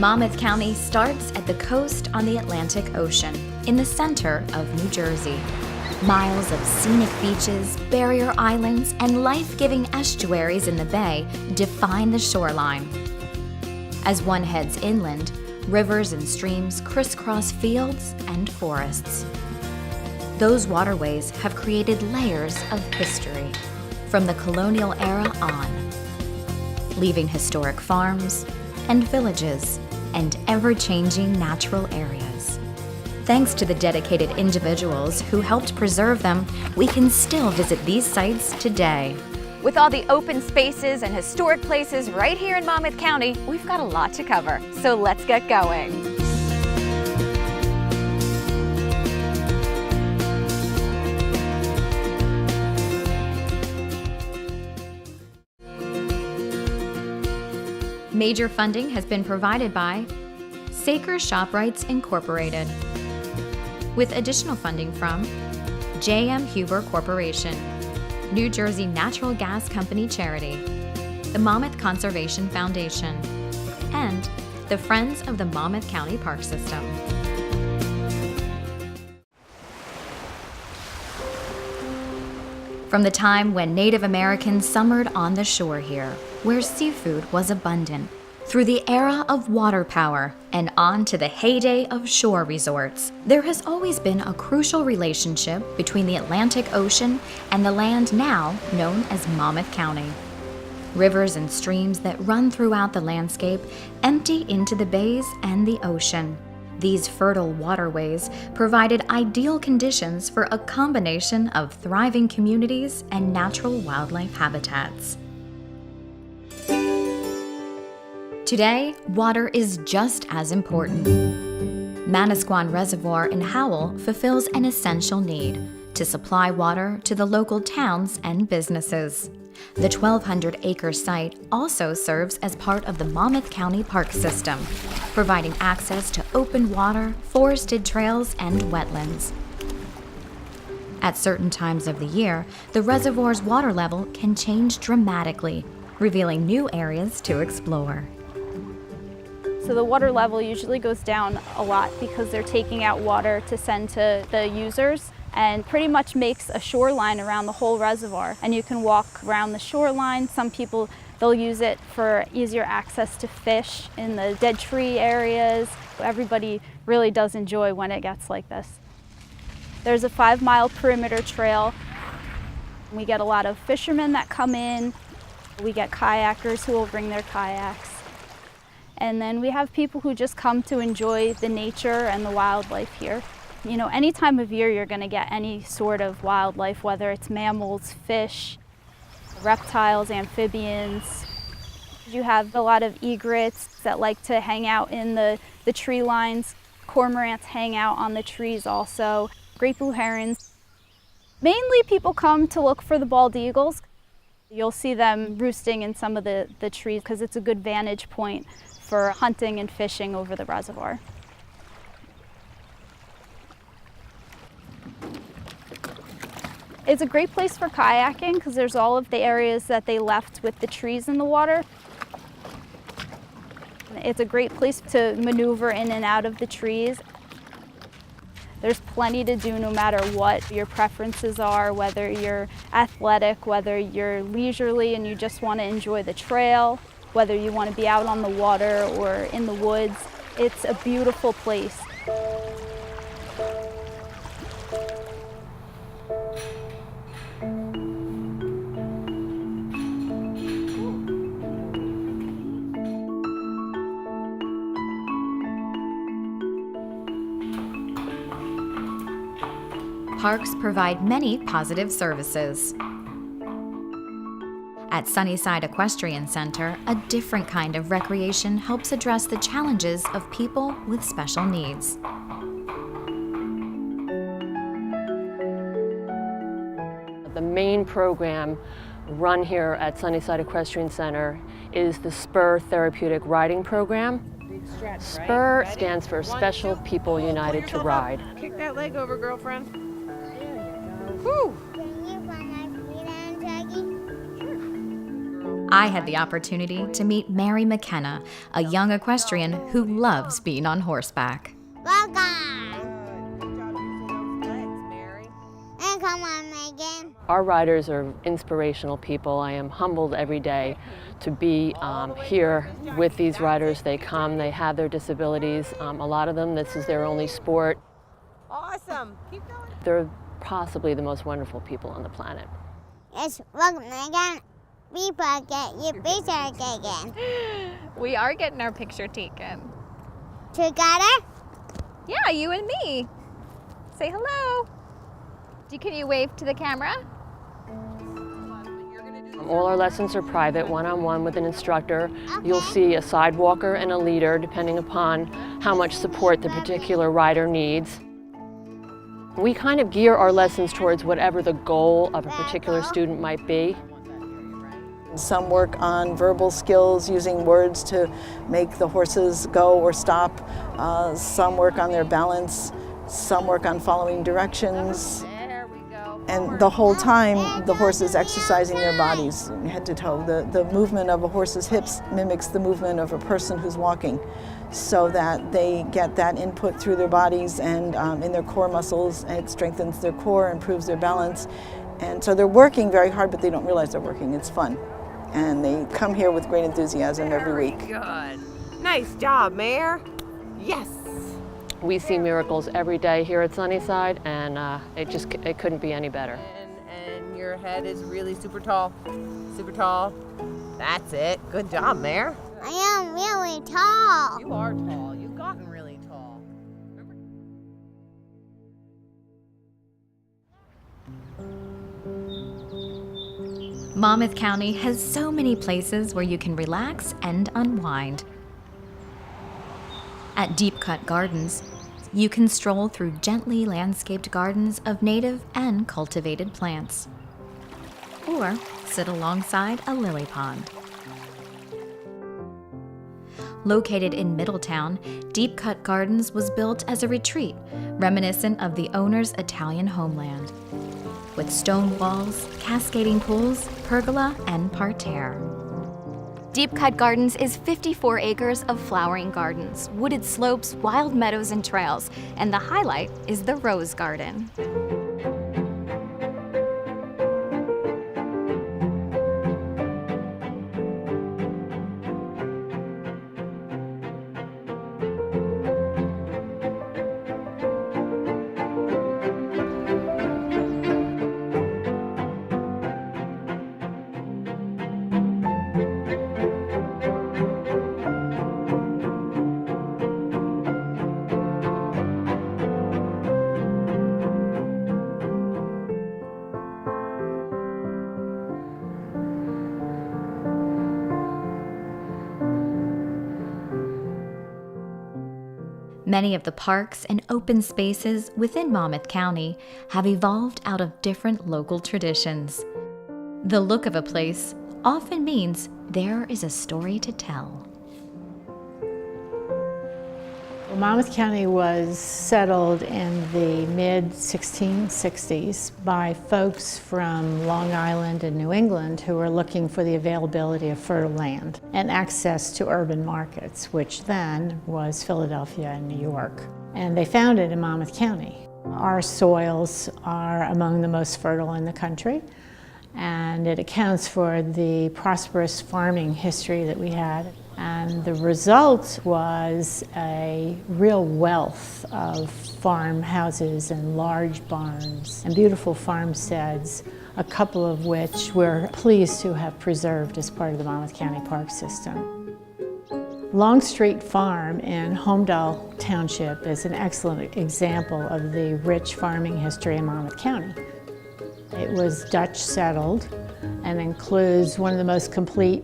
Monmouth County starts at the coast on the Atlantic Ocean, in the center of New Jersey. Miles of scenic beaches, barrier islands, and life-giving estuaries in the bay define the shoreline. As one heads inland, rivers and streams crisscross fields and forests. Those waterways have created layers of history, from the colonial era on, leaving historic farms and villages and ever-changing natural areas. Thanks to the dedicated individuals who helped preserve them, we can still visit these sites today. With all the open spaces and historic places right here in Monmouth County, we've got a lot to cover, so let's get going. Major funding has been provided by Saker Shoprites Incorporated, with additional funding from J.M. Huber Corporation, New Jersey Natural Gas Company Charity, the Monmouth Conservation Foundation, and the Friends of the Monmouth County Park System. From the time when Native Americans summered on the shore here, where seafood was abundant, through the era of water power and on to the heyday of shore resorts, there has always been a crucial relationship between the Atlantic Ocean and the land now known as Monmouth County. Rivers and streams that run throughout the landscape empty into the bays and the ocean. These fertile waterways provided ideal conditions for a combination of thriving communities and natural wildlife habitats. Today, water is just as important. Manasquan Reservoir in Howell fulfills an essential need to supply water to the local towns and businesses. The 1,200-acre site also serves as part of the Monmouth County Park System, providing access to open water, forested trails, and wetlands. At certain times of the year, the reservoir's water level can change dramatically, revealing new areas to explore. So the water level usually goes down a lot because they're taking out water to send to the users, and pretty much makes a shoreline around the whole reservoir. And you can walk around the shoreline. Some people, they'll use it for easier access to fish in the dead tree areas. Everybody really does enjoy when it gets like this. There's a 5-mile perimeter trail. We get a lot of fishermen that come in. We get kayakers who will bring their kayaks. And then we have people who just come to enjoy the nature and the wildlife here. You know, any time of year you're going to get any sort of wildlife, whether it's mammals, fish, reptiles, amphibians. You have a lot of egrets that like to hang out in the tree lines. Cormorants hang out on the trees also. Great blue herons. Mainly people come to look for the bald eagles. You'll see them roosting in some of the trees because it's a good vantage point for hunting and fishing over the reservoir. It's a great place for kayaking because there's all of the areas that they left with the trees in the water. It's a great place to maneuver in and out of the trees. There's plenty to do no matter what your preferences are, whether you're athletic, whether you're leisurely and you just want to enjoy the trail, whether you want to be out on the water or in the woods. It's a beautiful place. Parks provide many positive services. At Sunnyside Equestrian Center, a different kind of recreation helps address the challenges of people with special needs. The main program run here at Sunnyside Equestrian Center is the SPUR Therapeutic Riding Program. SPUR stands for Special People United to Ride. Kick that leg over, girlfriend. Whew. I had the opportunity to meet Mary McKenna, a young equestrian who loves being on horseback. And come on, Megan. Our riders are inspirational people. I am humbled every day to be here with these riders. They come, they have their disabilities. A lot of them, this is their only sport. Awesome. Keep going. They're possibly the most wonderful people on the planet. Yes, welcome, Megan. People get your picture taken. We are getting our picture taken. Together? Yeah, you and me. Say hello. Can you wave to the camera? All our lessons are private, one-on-one with an instructor. You'll see a sidewalker and a leader depending upon how much support the particular rider needs. We kind of gear our lessons towards whatever the goal of a particular student might be. Some work on verbal skills, using words to make the horses go or stop. Some work on their balance. Some work on following directions. And the whole time, the horse is exercising their bodies, head to toe. The movement of a horse's hips mimics the movement of a person who's walking, so that they get that input through their bodies and in their core muscles. And it strengthens their core, improves their balance. And so they're working very hard, but they don't realize they're working. It's fun. And they come here with great enthusiasm every week. Good. Nice job, Mayor. Yes. We see miracles every day here at Sunnyside, and it couldn't be any better. And your head is really super tall. Super tall. That's it. Good job, Mayor. I am really tall. You are tall. You've gotten really tall. Monmouth County has so many places where you can relax and unwind. At Deep Cut Gardens, you can stroll through gently landscaped gardens of native and cultivated plants, or sit alongside a lily pond. Located in Middletown, Deep Cut Gardens was built as a retreat reminiscent of the owner's Italian homeland, with stone walls, cascading pools, pergola, and parterre. Deep Cut Gardens is 54 acres of flowering gardens, wooded slopes, wild meadows, and trails, and the highlight is the Rose Garden. Many of the parks and open spaces within Monmouth County have evolved out of different local traditions. The look of a place often means there is a story to tell. Well, Monmouth County was settled in the mid-1660s by folks from Long Island and New England who were looking for the availability of fertile land and access to urban markets, which then was Philadelphia and New York. And they found it in Monmouth County. Our soils are among the most fertile in the country, and it accounts for the prosperous farming history that we had. And the result was a real wealth of farmhouses and large barns and beautiful farmsteads, a couple of which we're pleased to have preserved as part of the Monmouth County Park System. Longstreet Farm in Homedale Township is an excellent example of the rich farming history in Monmouth County. It was Dutch settled and includes one of the most complete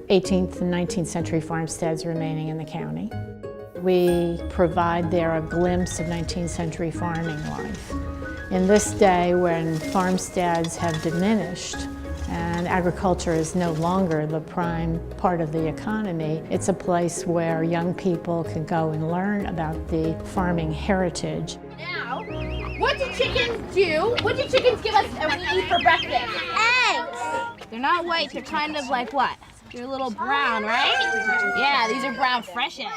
18th and 19th century farmsteads remaining in the county. We provide there a glimpse of 19th century farming life. In this day when farmsteads have diminished and agriculture is no longer the prime part of the economy, it's a place where young people can go and learn about the farming heritage. Now, what do chickens do? What do chickens give us and we eat for breakfast? Eggs! They're not white, they're kind of like what? You're a little brown, right? Yeah, these are brown fresh eggs.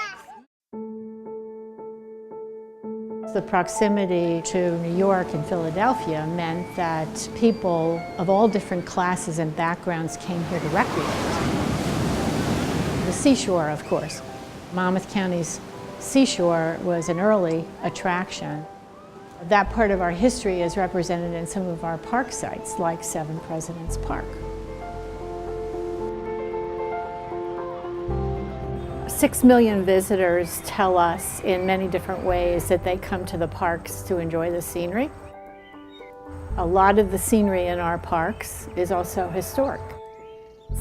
The proximity to New York and Philadelphia meant that people of all different classes and backgrounds came here to recreate. The seashore, of course. Monmouth County's seashore was an early attraction. That part of our history is represented in some of our park sites, like Seven Presidents Park. 6 million visitors tell us in many different ways that they come to the parks to enjoy the scenery. A lot of the scenery in our parks is also historic.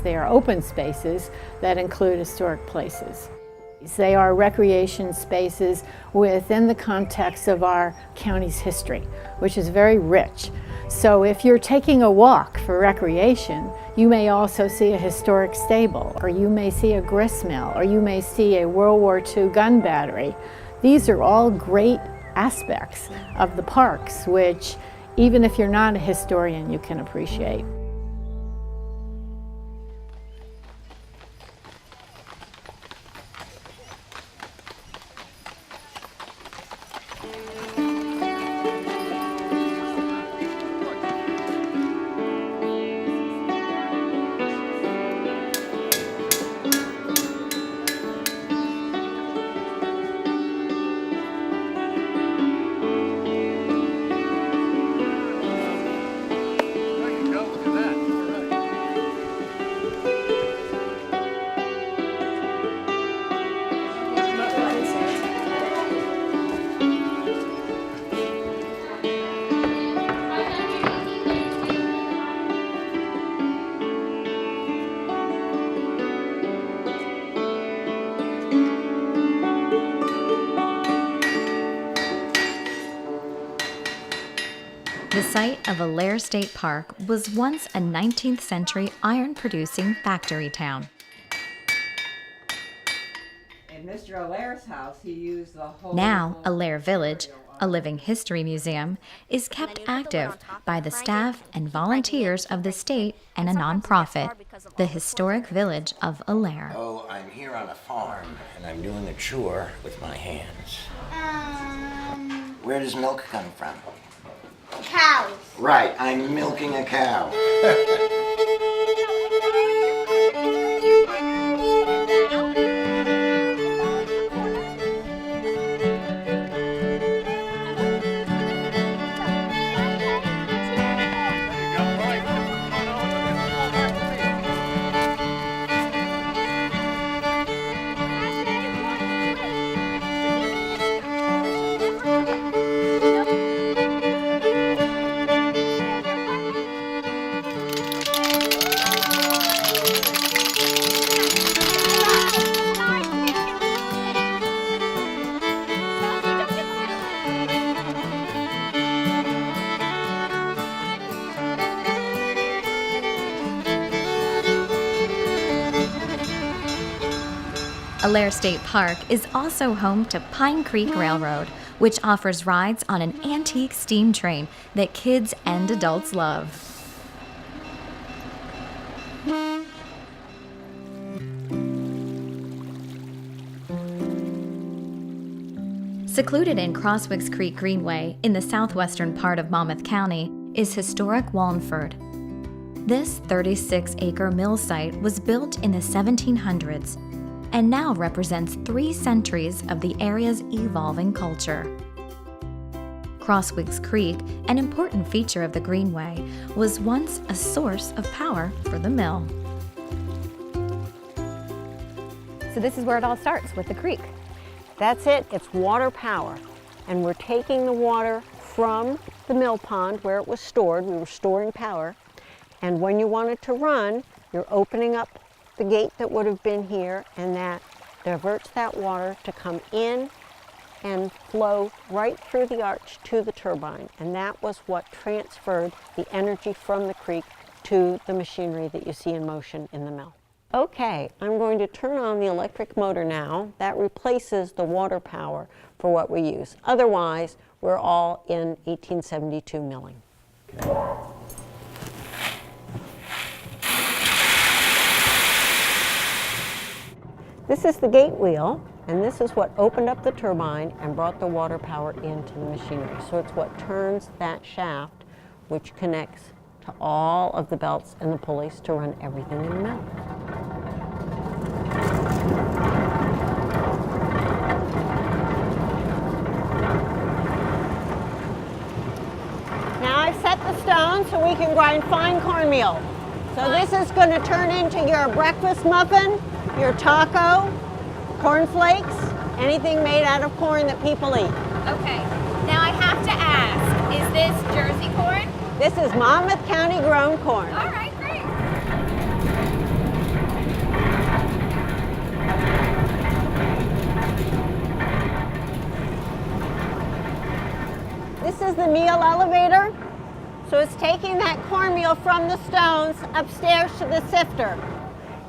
They are open spaces that include historic places. They are recreation spaces within the context of our county's history, which is very rich. So if you're taking a walk for recreation, you may also see a historic stable, or you may see a grist mill, or you may see a World War II gun battery. These are all great aspects of the parks, which even if you're not a historian, you can appreciate. The site of Allaire State Park was once a 19th century iron-producing factory town. In Mr. Allaire's house, he used the whole... Now, Allaire Village, a living history museum, is kept active by the staff and volunteers of the state and a nonprofit, the Historic Village of Allaire. Oh, I'm here on a farm, and I'm doing a chore with my hands. Where does milk come from? Cows. Right, I'm milking a cow. Allaire State Park is also home to Pine Creek Railroad, which offers rides on an antique steam train that kids and adults love. Secluded in Crosswicks Creek Greenway in the southwestern part of Monmouth County is historic Wallingford. This 36-acre mill site was built in the 1700s and now represents 3 centuries of the area's evolving culture. Crosswicks Creek, an important feature of the Greenway, was once a source of power for the mill. So this is where it all starts, with the creek. That's it, it's water power. And we're taking the water from the mill pond where it was stored. We were storing power. And when you want it to run, you're opening up the gate that would have been here, and that diverts that water to come in and flow right through the arch to the turbine. And that was what transferred the energy from the creek to the machinery that you see in motion in the mill. Okay, I'm going to turn on the electric motor now. That replaces the water power for what we use. Otherwise, we're all in 1872 milling. This is the gate wheel, and this is what opened up the turbine and brought the water power into the machinery. So it's what turns that shaft, which connects to all of the belts and the pulleys to run everything in the mill. Now I've set the stone so we can grind fine cornmeal. So this is going to turn into your breakfast muffin, your taco, cornflakes, anything made out of corn that people eat. Okay, now I have to ask, is this Jersey corn? This is Monmouth County grown corn. All right, great. This is the meal elevator. So it's taking that cornmeal from the stones upstairs to the sifter.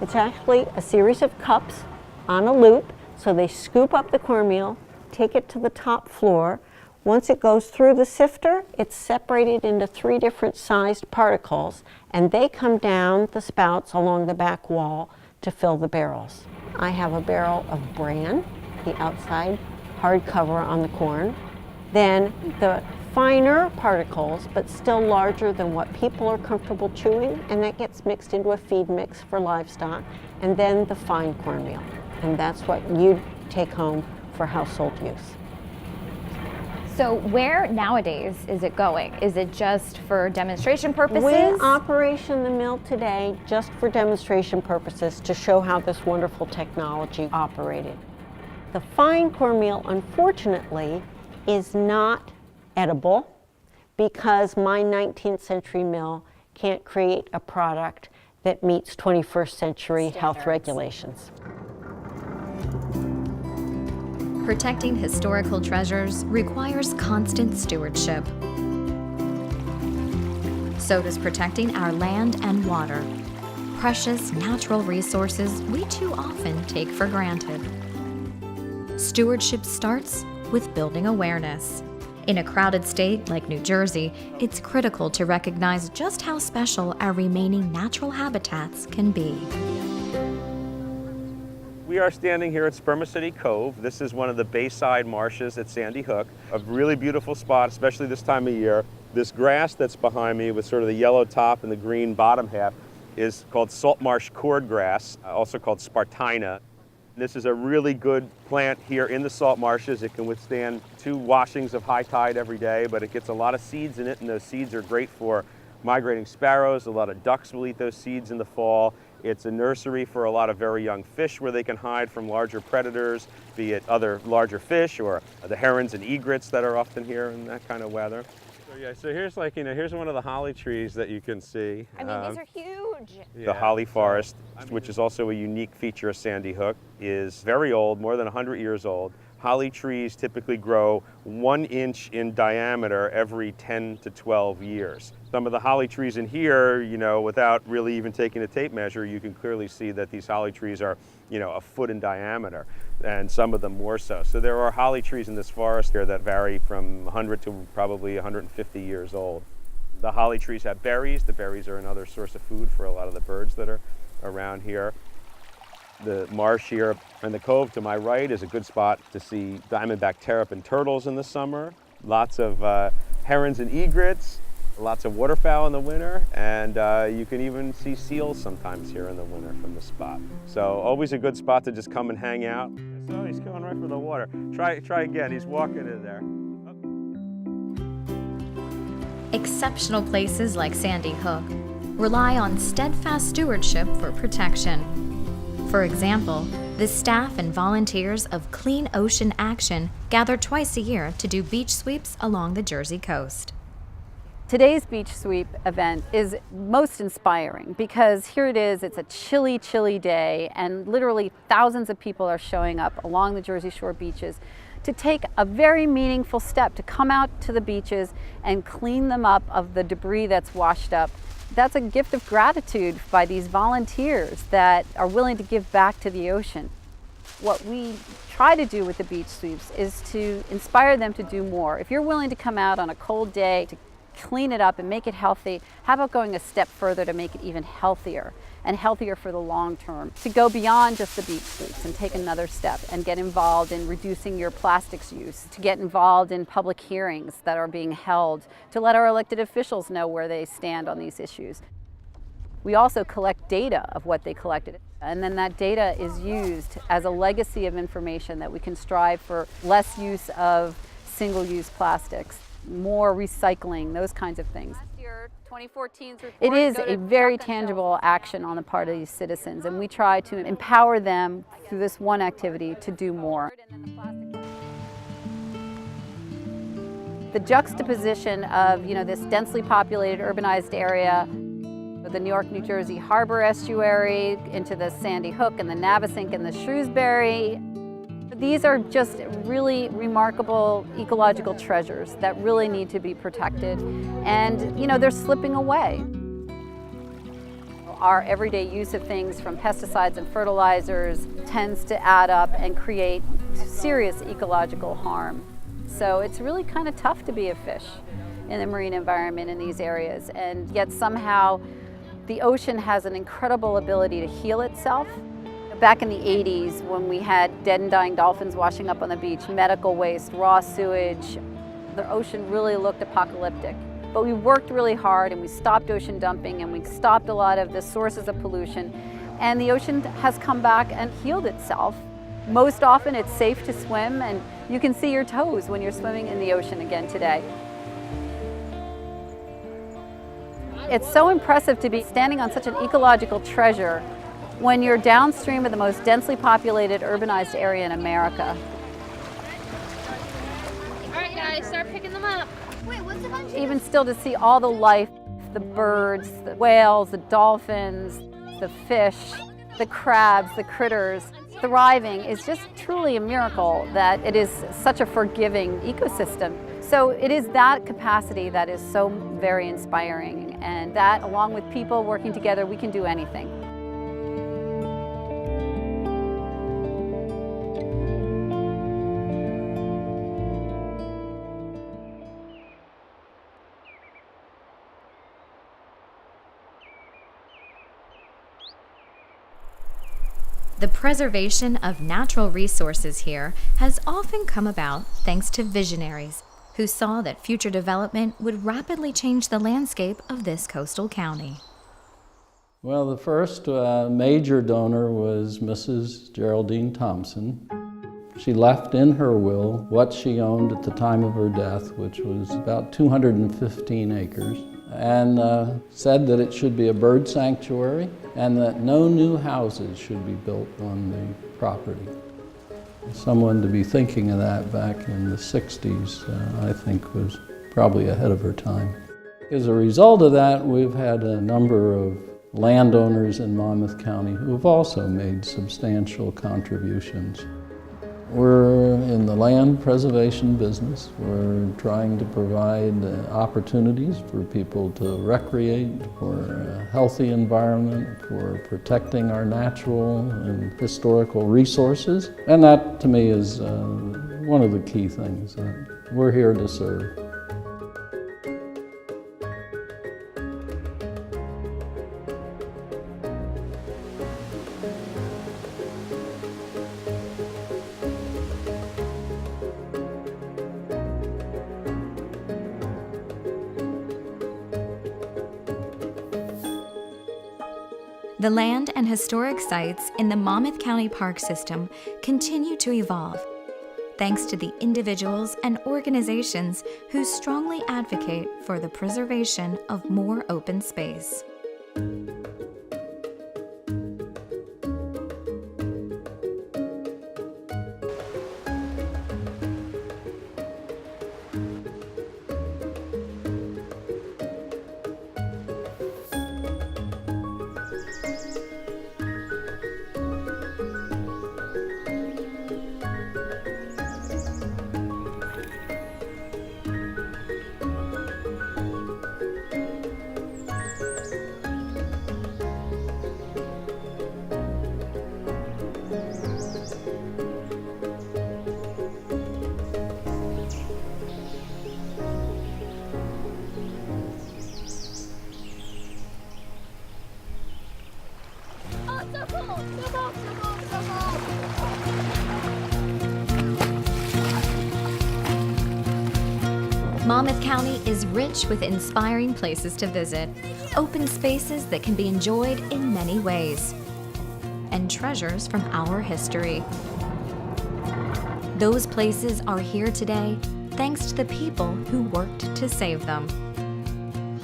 It's actually a series of cups on a loop. So they scoop up the cornmeal, take it to the top floor. Once it goes through the sifter, it's separated into 3 different sized particles, and they come down the spouts along the back wall to fill the barrels. I have a barrel of bran, the outside hard cover on the corn. Then the finer particles, but still larger than what people are comfortable chewing, and that gets mixed into a feed mix for livestock, and then the fine cornmeal. And that's what you take home for household use. So where nowadays is it going? Is it just for demonstration purposes? We operation the mill today just for demonstration purposes to show how this wonderful technology operated. The fine cornmeal, unfortunately, is not edible because my 19th century mill can't create a product that meets 21st century health regulations. Protecting historical treasures requires constant stewardship. So does protecting our land and water, precious natural resources we too often take for granted. Stewardship starts with building awareness. In a crowded state like New Jersey, it's critical to recognize just how special our remaining natural habitats can be. We are standing here at Spermaceti Cove. This is one of the bayside marshes at Sandy Hook. A really beautiful spot, especially this time of year. This grass that's behind me with sort of the yellow top and the green bottom half is called salt marsh cordgrass, also called Spartina. This is a really good plant here in the salt marshes. It can withstand 2 washings of high tide every day, but it gets a lot of seeds in it, and those seeds are great for migrating sparrows. A lot of ducks will eat those seeds in the fall. It's a nursery for a lot of very young fish where they can hide from larger predators, be it other larger fish or the herons and egrets that are often here in that kind of weather. So yeah, so here's like, here's one of the holly trees that you can see. I mean, these are huge. The holly forest, which is also a unique feature of Sandy Hook, is very old, more than 100 years old. Holly trees typically grow 1 inch in diameter every 10 to 12 years. Some of the holly trees in here, without really even taking a tape measure, you can clearly see that these holly trees are, 1 foot in diameter, and some of them more so. So there are holly trees in this forest here that vary from 100 to probably 150 years old. The holly trees have berries. The berries are another source of food for a lot of the birds that are around here. The marsh here and the cove to my right is a good spot to see diamondback terrapin turtles in the summer, lots of herons and egrets, lots of waterfowl in the winter, and you can even see seals sometimes here in the winter from the spot. So always a good spot to just come and hang out. So he's going right for the water. Try again, he's walking in there. Exceptional places like Sandy Hook rely on steadfast stewardship for protection. For example, the staff and volunteers of Clean Ocean Action gather twice a year to do beach sweeps along the Jersey coast. Today's beach sweep event is most inspiring because here it is, it's a chilly, chilly day, and literally thousands of people are showing up along the Jersey Shore beaches to take a very meaningful step to come out to the beaches and clean them up of the debris that's washed up. That's a gift of gratitude by these volunteers that are willing to give back to the ocean. What we try to do with the beach sweeps is to inspire them to do more. If you're willing to come out on a cold day to clean it up and make it healthy, how about going a step further to make it even healthier and healthier for the long term? To go beyond just the beach sweeps and take another step and get involved in reducing your plastics use, to get involved in public hearings that are being held, to let our elected officials know where they stand on these issues. We also collect data of what they collected, and then that data is used as a legacy of information that we can strive for less use of single-use plastics, more recycling, those kinds of things. It is a very tangible action on the part of these citizens, and we try to empower them through this one activity to do more. The juxtaposition of, this densely populated urbanized area, the New York, New Jersey harbor estuary, into the Sandy Hook and the Navesink and the Shrewsbury. These are just really remarkable ecological treasures that really need to be protected, and they're slipping away. Our everyday use of things from pesticides and fertilizers tends to add up and create serious ecological harm. So it's really kind of tough to be a fish in the marine environment in these areas, and yet somehow the ocean has an incredible ability to heal itself. Back in the 80s, when we had dead and dying dolphins washing up on the beach, medical waste, raw sewage, the ocean really looked apocalyptic. But we worked really hard, and we stopped ocean dumping, and we stopped a lot of the sources of pollution, and the ocean has come back and healed itself. Most often it's safe to swim, and you can see your toes when you're swimming in the ocean again today. It's so impressive to be standing on such an ecological treasure when you're downstream of the most densely populated urbanized area in America. All right, guys, start picking them up. Wait, what's a bunch? Even still to see all the life, the birds, the whales, the dolphins, the fish, the crabs, the critters, thriving is just truly a miracle that it is such a forgiving ecosystem. So it is that capacity that is so very inspiring, and that along with people working together, we can do anything. The preservation of natural resources here has often come about thanks to visionaries who saw that future development would rapidly change the landscape of this coastal county. Well, the first major donor was Mrs. Geraldine Thompson. She left in her will what she owned at the time of her death, which was about 215 acres, and said that it should be a bird sanctuary and that no new houses should be built on the property. Someone to be thinking of that back in the 60s, I think was probably ahead of her time. As a result of that, we've had a number of landowners in Monmouth County who have also made substantial contributions. We're in the land preservation business. We're trying to provide opportunities for people to recreate, for a healthy environment, for protecting our natural and historical resources. And that, to me, is one of the key things. We're here to serve. The land and historic sites in the Monmouth County Park System continue to evolve, thanks to the individuals and organizations who strongly advocate for the preservation of more open space. Monmouth County is rich with inspiring places to visit, open spaces that can be enjoyed in many ways, and treasures from our history. Those places are here today thanks to the people who worked to save them.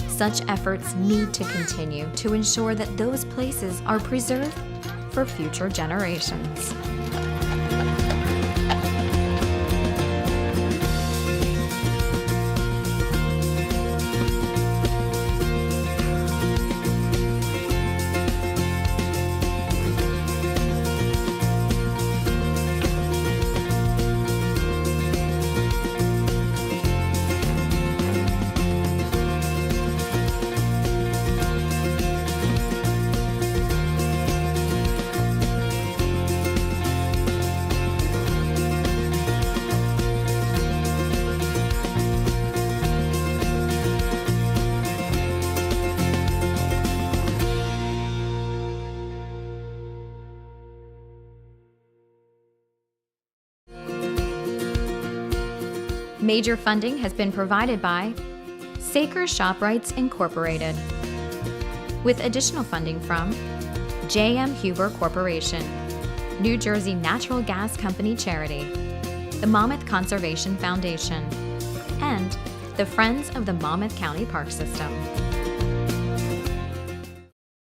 Such efforts need to continue to ensure that those places are preserved for future generations. Major funding has been provided by Saker ShopRights Incorporated, with additional funding from J.M. Huber Corporation, New Jersey Natural Gas Company Charity, the Monmouth Conservation Foundation, and the Friends of the Monmouth County Park System.